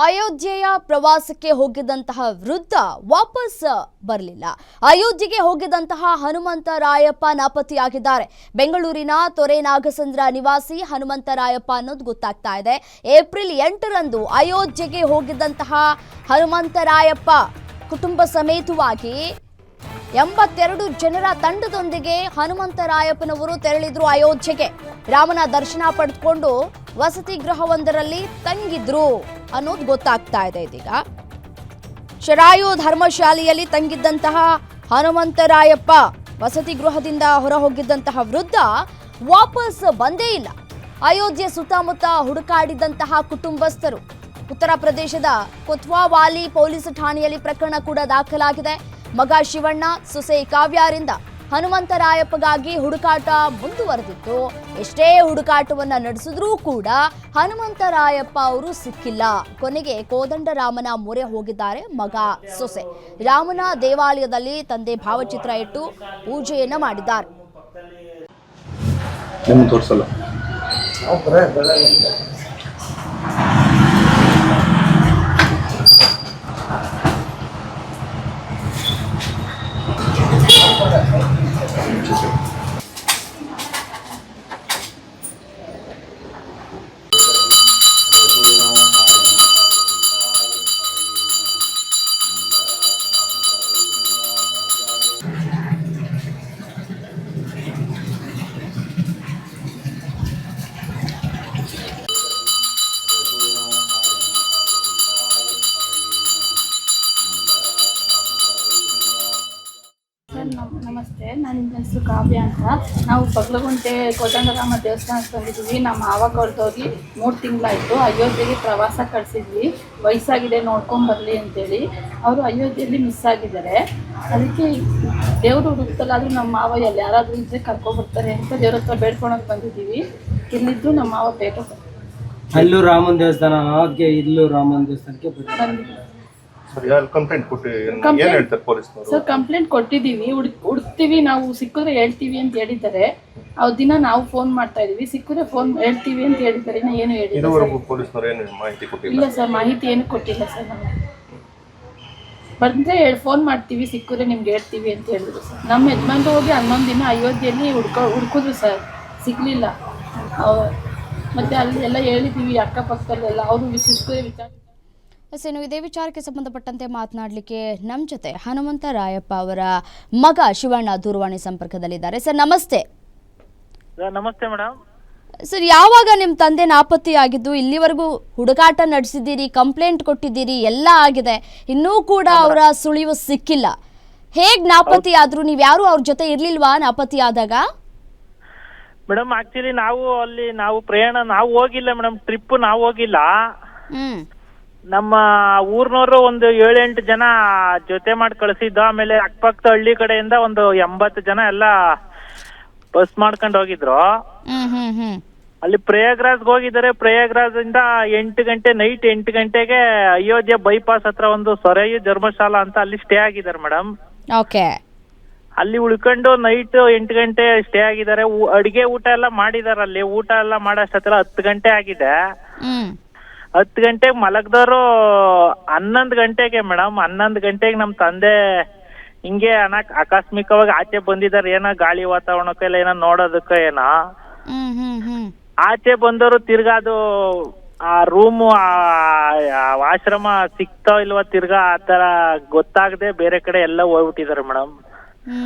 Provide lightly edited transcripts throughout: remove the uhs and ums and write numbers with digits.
ಅಯೋಧ್ಯೆಯ ಪ್ರವಾಸಕ್ಕೆ ಹೋಗಿದ್ದಂತಹ ವೃದ್ಧ ವಾಪಸ್ ಬರಲಿಲ್ಲ. ಅಯೋಧ್ಯೆಗೆ ಹೋಗಿದ್ದಂತಹ ಹನುಮಂತರಾಯಪ್ಪ ನಾಪತ್ತೆಯಾಗಿದ್ದಾರೆ. ಬೆಂಗಳೂರಿನ ತೊರೆನಾಗಸಂದ್ರ ನಿವಾಸಿ ಹನುಮಂತರಾಯಪ್ಪ ಅನ್ನೋದು ಗೊತ್ತಾಗ್ತಾ ಇದೆ. ಏಪ್ರಿಲ್ 8ರಂದು ಅಯೋಧ್ಯೆಗೆ ಹೋಗಿದ್ದಂತಹ ಹನುಮಂತರಾಯಪ್ಪ ಕುಟುಂಬ ಸಮೇತವಾಗಿ 82 ಜನರ ತಂಡದೊಂದಿಗೆ ಹನುಮಂತರಾಯಪ್ಪನವರು ತೆರಳಿದ್ರು ಅಯೋಧ್ಯೆಗೆ. ರಾಮನ ದರ್ಶನ ಪಡೆದುಕೊಂಡು ವಸತಿ ಗೃಹವೊಂದರಲ್ಲಿ ತಂಗಿದ್ರು ಅನ್ನೋದು ಗೊತ್ತಾಗ್ತಾ ಇದೆ. ಇದೀಗ ಶರಾಯು ಧರ್ಮಶಾಲೆಯಲ್ಲಿ ತಂಗಿದ್ದಂತಹ ಹನುಮಂತರಾಯಪ್ಪ ವಸತಿ ಗೃಹದಿಂದ ಹೊರ ಹೋಗಿದ್ದಂತಹ ವೃದ್ಧ ವಾಪಸ್ ಬಂದೇ ಇಲ್ಲ. ಅಯೋಧ್ಯೆ ಸುತ್ತಮುತ್ತ ಹುಡುಕಾಡಿದಂತಹ ಕುಟುಂಬಸ್ಥರು ಉತ್ತರ ಪ್ರದೇಶದ ಕೊತ್ವಾವಾಲಿ ಪೊಲೀಸ್ ಠಾಣೆಯಲ್ಲಿ ಪ್ರಕರಣ ಕೂಡ ದಾಖಲಾಗಿದೆ. ಮಗ ಶಿವಣ್ಣ, ಸೊಸೆ ಕಾವ್ಯರಿಂದ ಹನುಮಂತರಾಯಪ್ಪಗಾಗಿ ಹುಡುಕಾಟ ಮುಂದುವರೆದಿತ್ತು. ಎಷ್ಟೇ ಹುಡುಕಾಟವನ್ನ ನಡೆಸಿದ್ರೂ ಕೂಡ ಹನುಮಂತರಾಯಪ್ಪ ಅವರು ಸಿಕ್ಕಿಲ್ಲ. ಕೊನೆಗೆ ಕೋದಂಡರಾಮನ ಮೊರೆ ಹೋಗಿದ್ದಾರೆ ಮಗ, ಸೊಸೆ. ರಾಮನ ದೇವಾಲಯದಲ್ಲಿ ತಂದೆ ಭಾವಚಿತ್ರ ಇಟ್ಟು ಪೂಜೆಯನ್ನ ಮಾಡಿದ್ದಾರೆ. ನಮಸ್ತೆ, ನನ್ನ ಹೆಸರು ಕಾವ್ಯ ಅಂತ. ನಾವು ಬಗ್ಲಗುಂಟೆ ಕೋದಂಡರಾಮ ದೇವಸ್ಥಾನಕ್ಕೆ ಬಂದಿದ್ದೀವಿ. ನಮ್ಮ ಮಾವ ಕಳೆದೋಗಿ 3 ತಿಂಗಳಾಯಿತು. ಅಯೋಧ್ಯೆಗೆ ಪ್ರವಾಸ ಕಳಿಸಿದ್ವಿ. ವಯಸ್ಸಾಗಿದೆ, ನೋಡ್ಕೊಂಬರಲಿ ಅಂತೇಳಿ. ಅವರು ಅಯೋಧ್ಯೆಯಲ್ಲಿ ಮಿಸ್ ಆಗಿದ್ದಾರೆ. ಅದಕ್ಕೆ ದೇವರು ಹುಡುಕ್ತಲ್ಲಾದರೂ ನಮ್ಮ ಮಾವ ಎಲ್ಲಿ ಯಾರಾದರೂ ಇದ್ದರೆ ಕರ್ಕೊಬರ್ತಾರೆ ಅಂತ ದೇವ್ರ ಹತ್ರ ಬೇಡ್ಕೊಳಕ್ಕೆ ಬಂದಿದ್ದೀವಿ. ಇಲ್ಲಿದ್ದು ನಮ್ಮ ಮಾವ ಬೇಕು. ಅಲ್ಲೂ ರಾಮನ ದೇವಸ್ಥಾನ, ಅದಕ್ಕೆ ಇಲ್ಲೂ ರಾಮನ ದೇವಸ್ಥಾನಕ್ಕೆ ಬಂದಿದ್ದೀವಿ. ಸರ್ ಕಂಪ್ಲೇಂಟ್ ಕೊಟ್ಟಿದ್ದೀವಿ. ಹುಡುಕ್ತೀವಿ, ನಾವು ಸಿಕ್ಕಿದ್ರೆ ಹೇಳ್ತೀವಿ ಅಂತ ಹೇಳಿದ್ದಾರೆ. ಅವ್ರ ದಿನ ನಾವು ಫೋನ್ ಮಾಡ್ತಾ ಇದೀವಿ. ಸಿಕ್ಕಿದ್ರೆ ಫೋನ್ ಹೇಳ್ತೀವಿ ಅಂತ ಹೇಳಿದ್ದಾರೆ. ಏನು ಹೇಳಿಲ್ಲ ಇಲ್ಲ ಸರ್, ಮಾಹಿತಿ ಏನು ಕೊಟ್ಟಿಲ್ಲ ಸರ್. ನಮಗೆ ಬಂದರೆ ಫೋನ್ ಮಾಡ್ತೀವಿ, ಸಿಕ್ಕಿದ್ರೆ ನಿಮ್ಗೆ ಹೇಳ್ತೀವಿ ಅಂತ ಹೇಳಿದ್ರು ಸರ್. ನಮ್ಮ ಯಜಮಾನ್ರು ಹೋಗಿ 11 ದಿನ ಅಯೋಧ್ಯೆಯಲ್ಲಿ ಹುಡ್ಕಿದ್ರು ಸರ್, ಸಿಗಲಿಲ್ಲ. ಮತ್ತೆ ಅಲ್ಲಿ ಎಲ್ಲ ಹೇಳಿದ್ದೀವಿ ಅಕ್ಕಪಕ್ಕದಲ್ಲೆಲ್ಲ. ಅವರು ಸಿಕ್ಕಿದ್ರೆ ವಿಚಾರ. ಇನ್ನು ಇದೇ ವಿಚಾರಕ್ಕೆ ಸಂಬಂಧಪಟ್ಟಂತೆ ಮಾತನಾಡಲಿಕ್ಕೆ ನಮ್ಮ ಜೊತೆ ಹನುಮಂತರಾಯಪ್ಪ ಅವರ ಮಗ ಶಿವಣ್ಣ ದೂರವಾಣಿ ಸಂಪರ್ಕದಲ್ಲಿದ್ದಾರೆ. ಸರ್ ನಮಸ್ತೆ. ನಮಸ್ತೆ ಮೇಡಮ್. ಸರ್, ಯಾವಾಗ ನಿಮ್ಮ ತಂದೆ ನಾಪತ್ತೆಯಾಗಿದ್ದು? ಇಲ್ಲಿವರೆಗೂ ಹುಡುಕಾಟ ನಡೆಸಿದ್ದೀರಿ, ಕಂಪ್ಲೇಂಟ್ ಕೊಟ್ಟಿದ್ದೀರಿ, ಎಲ್ಲ ಆಗಿದೆ, ಇನ್ನೂ ಕೂಡ ಅವರ ಸುಳಿವು ಸಿಕ್ಕಿಲ್ಲ. ಹೇಗ್ ನಾಪತ್ತೆಯಾದ್ರು? ನೀವು ಯಾರು ಅವ್ರ ಜೊತೆ ಇರ್ಲಿಲ್ವಾ ನಾಪತ್ತೆಯಾದಾಗ? ಮೇಡಮ್ ಆಕ್ಚುಲಿ ನಾವು ಪ್ರಯಾಣ ಹೋಗಿಲ್ಲ ಮೇಡಮ್. ಟ್ರಿಪ್ ನಾವು ಹೋಗಿಲ್ಲ. ನಮ್ಮ ಊರ್ನವರು ಒಂದು 7-8 ಜನ ಜೊತೆ ಮಾಡಿ ಕಳಿಸಿದ್ದ. ಆಮೇಲೆ ಅಕ್ಕಪಕ್ಕದ ಹಳ್ಳಿ ಕಡೆಯಿಂದ ಒಂದು 80 ಜನ ಎಲ್ಲ ಬಸ್ ಮಾಡ್ಕೊಂಡು ಹೋಗಿದ್ರು. ಅಲ್ಲಿ ಪ್ರಯಾಗ್ರಾಜ್ಗೆ ಹೋಗಿದ್ದಾರೆ. ಪ್ರಯಾಗ್ರಾಜ್ ಇಂದ 8 ಗಂಟೆ ನೈಟ್ 8 ಗಂಟೆಗೆ ಅಯೋಧ್ಯೆ ಬೈಪಾಸ್ ಹತ್ರ ಒಂದು ಸೊರೆಯು ಧರ್ಮಶಾಲಾ ಅಂತ ಅಲ್ಲಿ ಸ್ಟೇ ಆಗಿದ್ದಾರೆ ಮೇಡಮ್. ಓಕೆ. ಅಲ್ಲಿ ಉಳ್ಕೊಂಡು ನೈಟ್ 8 ಗಂಟೆ ಸ್ಟೇ ಆಗಿದ್ದಾರೆ. ಅಡಿಗೆ ಊಟ ಎಲ್ಲ ಮಾಡಿದಾರೆ. ಅಲ್ಲಿ ಊಟ ಎಲ್ಲ ಮಾಡೋಷ್ಟತ್ರ 10 ಗಂಟೆ ಆಗಿದೆ. 10 ಗಂಟೆಗೆ ಮಲಗ್ದವರು 11 ಗಂಟೆಗೆ ಮೇಡಮ್, 11 ಗಂಟೆಗೆ ನಮ್ಮ ತಂದೆ ಹಿಂಗೆ ಆಕಸ್ಮಿಕವಾಗಿ ಆಚೆ ಬಂದಿದ್ದಾರೆ. ಏನೋ ಗಾಳಿ ವಾತಾವರಣಕ್ಕೆಲ್ಲ ಏನೋ ನೋಡೋದಕ್ಕೆ ಏನೋ ಆಚೆ ಬಂದವರು ತಿರ್ಗಾ ಅದು ಆ ರೂಮು ಆಶ್ರಮ ಸಿಕ್ತೋ ಇಲ್ವಾ ತಿರ್ಗಾ ಆ ತರ ಗೊತ್ತಾಗದೆ ಬೇರೆ ಕಡೆ ಎಲ್ಲ ಹೋಗ್ಬಿಟ್ಟಿದ್ದಾರೆ ಮೇಡಮ್.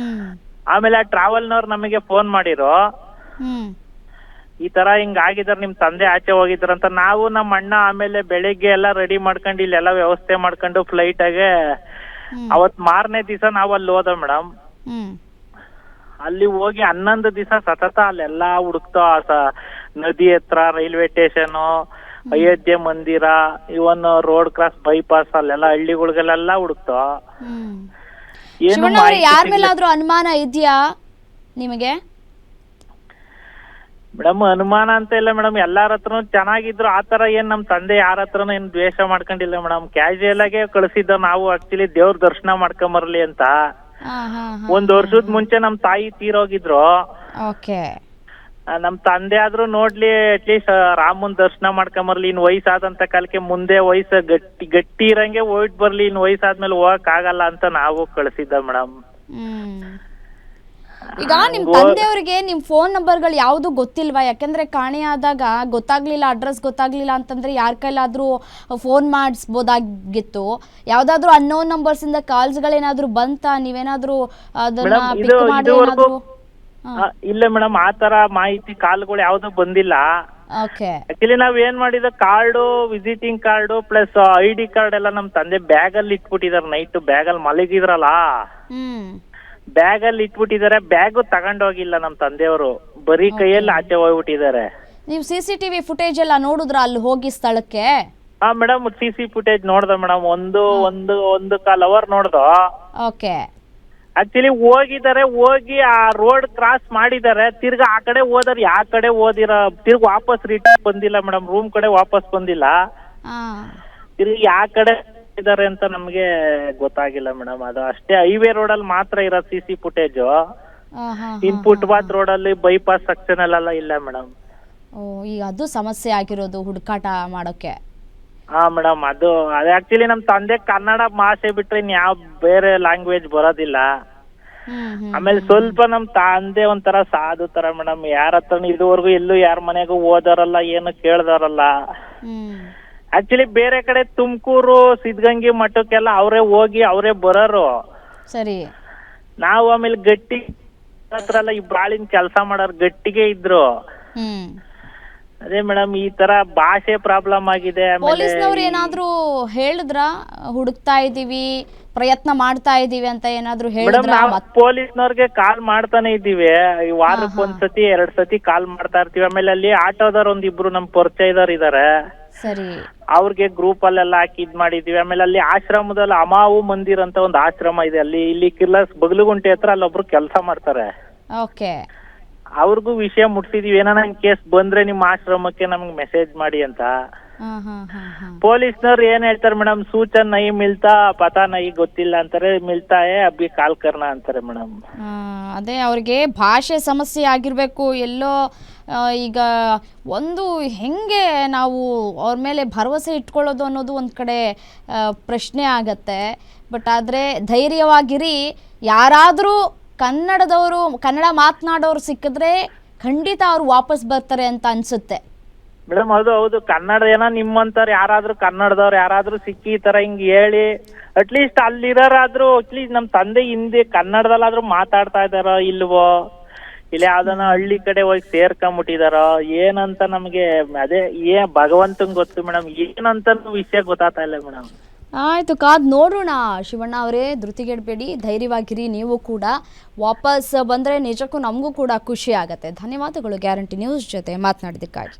ಆಮೇಲೆ ಆ ಟ್ರಾವೆಲ್ನವ್ರು ನಮಗೆ ಫೋನ್ ಮಾಡಿರೋ, ಈ ತರ ಹಿಂಗ ಆಗಿದಾರೆ, ನಿಮ್ ತಂದೆ ಆಚೆ ಹೋಗಿದ್ರಂತ. ನಾವು ನಮ್ಮ ಅಣ್ಣ ಆಮೇಲೆ ಬೆಳಿಗ್ಗೆ ಎಲ್ಲ ರೆಡಿ ಮಾಡ್ಕೊಂಡು ಇಲ್ಲೆಲ್ಲ ವ್ಯವಸ್ಥೆ ಮಾಡ್ಕೊಂಡು ಫ್ಲೈಟ್ ಆಗೆ ಅವತ್ ಮಾರನೇ ದಿವಸ ನಾವು ಅಲ್ಲಿ ಹೋದ ಮೇಡಮ್. ಅಲ್ಲಿ ಹೋಗಿ 11 ದಿವಸ ಸತತ ಅಲ್ಲೆಲ್ಲ ಹುಡುಕ್ತೋ. ನದಿ ಹತ್ರ, ರೈಲ್ವೆ ಸ್ಟೇಷನ್, ಅಯೋಧ್ಯೆ ಮಂದಿರ, ಇವನ್ ರೋಡ್ ಕ್ರಾಸ್, ಬೈಪಾಸ್, ಅಲ್ಲೆಲ್ಲ ಹಳ್ಳಿಗಳಿಗೆಲ್ಲ ಹುಡುಕ್ತೋ. ಯಾರ ಮೇಲಾದ್ರೂ ಅನುಮಾನ ಇದೆಯಾ ನಿಮಗೆ? ಮೇಡಮ್ ಅನುಮಾನ ಅಂತ ಇಲ್ಲ ಮೇಡಮ್. ಎಲ್ಲಾರ ಹತ್ರನು ಚೆನ್ನಾಗಿದ್ರು. ಆತರ ಏನ್ ನಮ್ ತಂದೆ ಯಾರ ಹತ್ರನು ಏನ್ ದ್ವೇಷ ಮಾಡ್ಕೊಂಡಿಲ್ಲ ಮೇಡಮ್. ಕ್ಯಾಶುಯಲ್ ಆಗಿ ಕಳಿಸಿದ್ದ. ನಾವು ಆಕ್ಚುಲಿ ದೇವ್ರ ದರ್ಶನ ಮಾಡ್ಕೊಂಬರ್ಲಿ ಅಂತ. 1 ವರ್ಷದ ಮುಂಚೆ ನಮ್ ತಾಯಿ ತೀರೋಗಿದ್ರು. ನಮ್ ತಂದೆ ಆದ್ರೂ ನೋಡ್ಲಿ ಅಟ್ಲೀಸ್ಟ್ ರಾಮನ್ ದರ್ಶನ ಮಾಡ್ಕೊಂಬರ್ಲಿ. ಇನ್ ವಯಸ್ಸಾದಂತ ಕಾಲಕ್ಕೆ ಮುಂದೆ ವಯಸ್ಸು ಗಟ್ಟಿ ಇರಂಗೆ ಹೋಯ್ಟ್ ಬರ್ಲಿ. ಇನ್ ವಯಸ್ಸಾದ್ಮೇಲೆ ಹೋಗಕ್ ಆಗಲ್ಲ ಅಂತ ನಾವು ಕಳ್ಸಿದ್ದ ಮೇಡಮ್. ಈಗ ನಿಮ್ ತಂದೆಯವ್ರಿಗೆ ನಿಮ್ ಫೋನ್ ನಂಬರ್ಗಳು ಯಾವುದು ಗೊತ್ತಿಲ್ವಾ? ಯಾಕಂದ್ರೆ ಕಾಣೆಯಾದಾಗ ಗೊತ್ತಾಗ್ಲಿಲ್ಲ, ಅಡ್ರೆಸ್ ಗೊತ್ತಾಗ್ಲಿಲ್ಲ ಅಂತಂದ್ರೆ ಯಾರ ಕೈಲಾದ್ರೂ ಫೋನ್ ಮಾಡಿಸ್ಬೋದಾಗಿತ್ತು. ಯಾವ್ದಾದ್ರು ಅನ್ನೋನ್ ನಂಬರ್ಸ್ ಇಂದ ಕಾಲ್ಸ್ ಗಳೇನಾದ್ರೂ ಬಂತಾ? ನೀವೇನಾದ್ರೂ ಅದನ್ನ ಪಿಕ್ ಮಾಡಿ ಏನಾದ್ರೂ? ಇಲ್ಲ ಮೇಡಮ್, ಆತರ ಮಾಹಿತಿ ಕಾಲ್ಗಳು ಯಾವ್ದು ಬಂದಿಲ್ಲ. ಓಕೆ. ಆಕ್ಚುಲಿ ನಾವ್ ಏನ್ ಮಾಡಿದ card, visiting card plus ID card ಎಲ್ಲ ನಮ್ ತಂದೆ ಬ್ಯಾಗ್ ಅಲ್ಲಿ ಇಟ್ಬಿಟ್ಟಿದಾರೆ. ನೈಟ್ ಬ್ಯಾಗ್ ಅಲ್ಲಿ ಮಲಗಿದ್ರಲ್ಲ, ಬ್ಯಾಗ್ ಅಲ್ಲಿ ಇಟ್ಬಿಟ್ಟಿದ್ದಾರೆ. ಬ್ಯಾಗು ತಗೊಂಡೋಗಿಲ್ಲ ನಮ್ ತಂದೆಯವರು, ಬರೀ ಕೈಯಲ್ಲಿ ಆಚೆ ಹೋಗ್ಬಿಟ್ಟಿದ್ದಾರೆ. ನೀವು CCTV ಫುಟೇಜ್ ಎಲ್ಲ ನೋಡಿದ್ರ ಅಲ್ಲಿ ಹೋಗಿ ಸ್ಥಳಕ್ಕೆ? ಹಾ ಮೇಡಮ್, CC ಫುಟೇಜ್ ನೋಡ್ದ ಮೇಡಮ್. ಒಂದು ಕಾಲ್ ಅವರ್ ನೋಡ್ದ. ಓಕೆ. ಆಕ್ಚುಲಿ ಹೋಗಿದ್ದಾರೆ, ಹೋಗಿ ಆ ರೋಡ್ ಕ್ರಾಸ್ ಮಾಡಿದ್ದಾರೆ. ತಿರ್ಗಾ ಆ ಕಡೆ ಹೋದಾರ, ಯಾವ ಕಡೆ ಓದಿರ ತಿರ್ಗ ವಾಪಸ್ ರಿಟರ್ನ್ ಬಂದಿಲ್ಲ ಮೇಡಮ್. ರೂಮ್ ಕಡೆ ವಾಪಸ್ ಬಂದಿಲ್ಲ. ತಿರ್ಗಿ ಯಾವ ಕಡೆ ಇದಾರೆ ಅಂತ ನಮ್ಗೆ ಗೊತ್ತಾಗಿಲ್ಲ ಮೇಡಮ್. ಅದು ಅಷ್ಟೇ ಹೈವೇ ರೋಡ್ ಅಲ್ಲಿ ಮಾತ್ರ ಇರೋ CC ಫುಟೇಜ್. ಇನ್ ಫುಟ್ಪಾತ್ ರೋಡ್ ಅಲ್ಲಿ ಬೈಪಾಸ್ ಸೆಕ್ಷನ್ ಅಲ್ಲೆಲ್ಲ ಇಲ್ಲ ಮೇಡಮ್. ಈಗ ಅದು ಸಮಸ್ಯೆ ಆಗಿರೋದು ಹುಡುಕಾಟ ಮಾಡೋಕೆ. ಹಾ ಮೇಡಮ್, ಅದು ಆಕ್ಚುಲಿ ನಮ್ ತಂದೆ ಕನ್ನಡ ಭಾಷೆ ಬಿಟ್ರೆ ಇನ್ ಯಾವ ಬೇರೆ ಲ್ಯಾಂಗ್ವೇಜ್ ಬರೋದಿಲ್ಲ. ಆಮೇಲೆ ಸ್ವಲ್ಪ ನಮ್ ತಂದೆ ಒಂಥರ ಸಾಧು ತರ ಮೇಡಮ್. ಯಾರ ಹತ್ರ ಇದುವರೆಗೂ ಎಲ್ಲೂ ಯಾರ ಮನೆಗೂ ಓದಾರಲ್ಲ, ಏನು ಕೇಳ್ದಾರಲ್ಲ. ಆಕ್ಚುಲಿ ಬೇರೆ ಕಡೆ ತುಮಕೂರು, ಸಿದ್ಧಗಂಗೆ ಮಠಕ್ಕೆಲ್ಲ ಅವರೇ ಹೋಗಿ ಅವರೇ ಬರೋರು. ಸರಿ. ನಾವು ಆಮೇಲೆ ಗಟ್ಟಿ ಹತ್ರ ಎಲ್ಲ ಈ ಬಾಳಿನ ಕೆಲಸ ಮಾಡೋರು ಗಟ್ಟಿಗೆ ಇದ್ರು. ಅದೇ ಮೇಡಮ್, ಈ ತರ ಭಾಷೆ ಪ್ರಾಬ್ಲಮ್ ಆಗಿದೆ. ಪೊಲೀಸ್ನವ್ರು ಏನಾದ್ರೂ ಹೇಳಿದ್ರ ಹುಡುಕ್ತಾ ಇದೀವಿ, ಪ್ರಯತ್ನ ಮಾಡ್ತಾ ಇದೀವಿ ಅಂತ ಏನಾದ್ರೂ ಹೇಳಿದ್ರ? ಪೊಲೀಸ್ನವ್ರಿಗೆ ಕಾಲ್ ಮಾಡ್ತಾನೆ ಇದೀವಿ. ಈ ವಾರಕ್ಕೆ ಒಂದ್ಸತಿ 2 ಸತಿ ಕಾಲ್ ಮಾಡ್ತಾ ಇರ್ತೀವಿ. ಆಮೇಲೆ ಅಲ್ಲಿ ಆಟೋದವ್ರು ಒಂದಿಬ್ರು ನಮ್ ಪರಿಚಯದವ್ರು ಇದಾರೆ. ಸರಿ. ಅವ್ರಿಗೆ ಗ್ರೂಪ್ ಅಲ್ಲೆಲ್ಲ ಹಾಕಿ ಇದ್ ಮಾಡಿದೀವಿ. ಆಮೇಲೆ ಅಲ್ಲಿ ಆಶ್ರಮದಲ್ಲಿ ಅಮಾವು ಮಂದಿರ್ ಅಂತ ಒಂದು ಆಶ್ರಮ ಇದೆ. ಇಲ್ಲಿ ಕಿಲ್ಲರ್ಸ್ ಬಗಲುಗುಂಟೆ ಹತ್ರ ಅಲ್ಲೊಬ್ರು ಕೆಲಸ ಮಾಡ್ತಾರೆ. ಓಕೆ. ಅವ್ರಿಗೂ ವಿಷಯ ಮುಟ್ಸಿದೀವಿ. ಏನಾನ ಕೇಸ್ ಬಂದ್ರೆ ನಿಮ್ಮ ಆಶ್ರಮಕ್ಕೆ ನಮ್ಗೆ ಮೆಸೇಜ್ ಮಾಡಿ ಅಂತ. ಪೊಲೀಸ್ನವ್ರು ಏನ್ ಹೇಳ್ತಾರೆ ಮೇಡಮ್, ಸೂಚನ್ ನೈ ಮಿಲ್ತಾ ಪತಾ ನೈ ಗೊತ್ತಿಲ್ಲ ಅಂತಾರೆ. ಮಿಲ್ತಾಯೇ ಅಬ್ಬಿ ಕಾಲ್ ಕರ್ನ ಅಂತಾರೆ ಮೇಡಮ್. ಅದೇ ಅವ್ರಿಗೆ ಭಾಷೆ ಸಮಸ್ಯೆ ಆಗಿರ್ಬೇಕು ಎಲ್ಲೋ. ಈಗ ಒಂದು ಹೆಂಗೆ ನಾವು ಅವ್ರ ಮೇಲೆ ಭರವಸೆ ಇಟ್ಕೊಳ್ಳೋದು ಅನ್ನೋದು ಒಂದು ಕಡೆ ಪ್ರಶ್ನೆ ಆಗತ್ತೆ. ಬಟ್ ಆದರೆ ಧೈರ್ಯವಾಗಿರಿ. ಯಾರಾದರೂ ಕನ್ನಡದವರು, ಕನ್ನಡ ಮಾತನಾಡೋರು ಸಿಕ್ಕಿದ್ರೆ ಖಂಡಿತ ಅವ್ರು ವಾಪಸ್ ಬರ್ತಾರೆ ಅಂತ ಅನ್ಸುತ್ತೆ ಮೇಡಮ್. ಹೌದು, ಕನ್ನಡ ಏನೋ ನಿಮ್ಮಂತವ್ರು ಯಾರಾದ್ರೂ ಕನ್ನಡದವ್ರು ಯಾರಾದ್ರೂ ಸಿಕ್ಕಿ ಈ ತರ ಹಿಂಗ್ ಹೇಳಿ ಅಟ್ಲೀಸ್ಟ್ ಅಲ್ಲಿರೋರಾದ್ರೂ ಅಟ್ಲೀಸ್ಟ್ ನಮ್ ತಂದೆ ಹಿಂದೆ ಕನ್ನಡದಲ್ಲಾದ್ರೂ ಮಾತಾಡ್ತಾ ಇದಾರೋ ಇಲ್ವೋ, ಇಲ್ಲ ಯಾವ್ದನ ಹಳ್ಳಿ ಕಡೆ ಹೋಗಿ ಸೇರ್ಕೊಂಬಿಟ್ಟಿದಾರೋ ಏನಂತ ನಮ್ಗೆ ಅದೇ ಭಗವಂತಂಗ್ ಗೊತ್ತು ಮೇಡಮ್. ಏನಂತ ವಿಷಯ ಗೊತ್ತಾಗ್ತಾ ಇಲ್ಲ ಮೇಡಮ್. ಆಯಿತು, ಕಾದ್ ನೋಡೋಣ. ಶಿವಣ್ಣ ಅವರೇ, ಧೃತಿಗೆಡಬೇಡಿ, ಧೈರ್ಯವಾಗಿರಿ. ನೀವು ಕೂಡ ವಾಪಸ್ ಬಂದರೆ ನಿಜಕ್ಕೂ ನಮಗೂ ಕೂಡ ಖುಷಿ ಆಗುತ್ತೆ. ಧನ್ಯವಾದಗಳು ಗ್ಯಾರಂಟಿ ನ್ಯೂಸ್ ಜೊತೆ ಮಾತನಾಡಿದ್ದಕ್ಕಾಗಿ.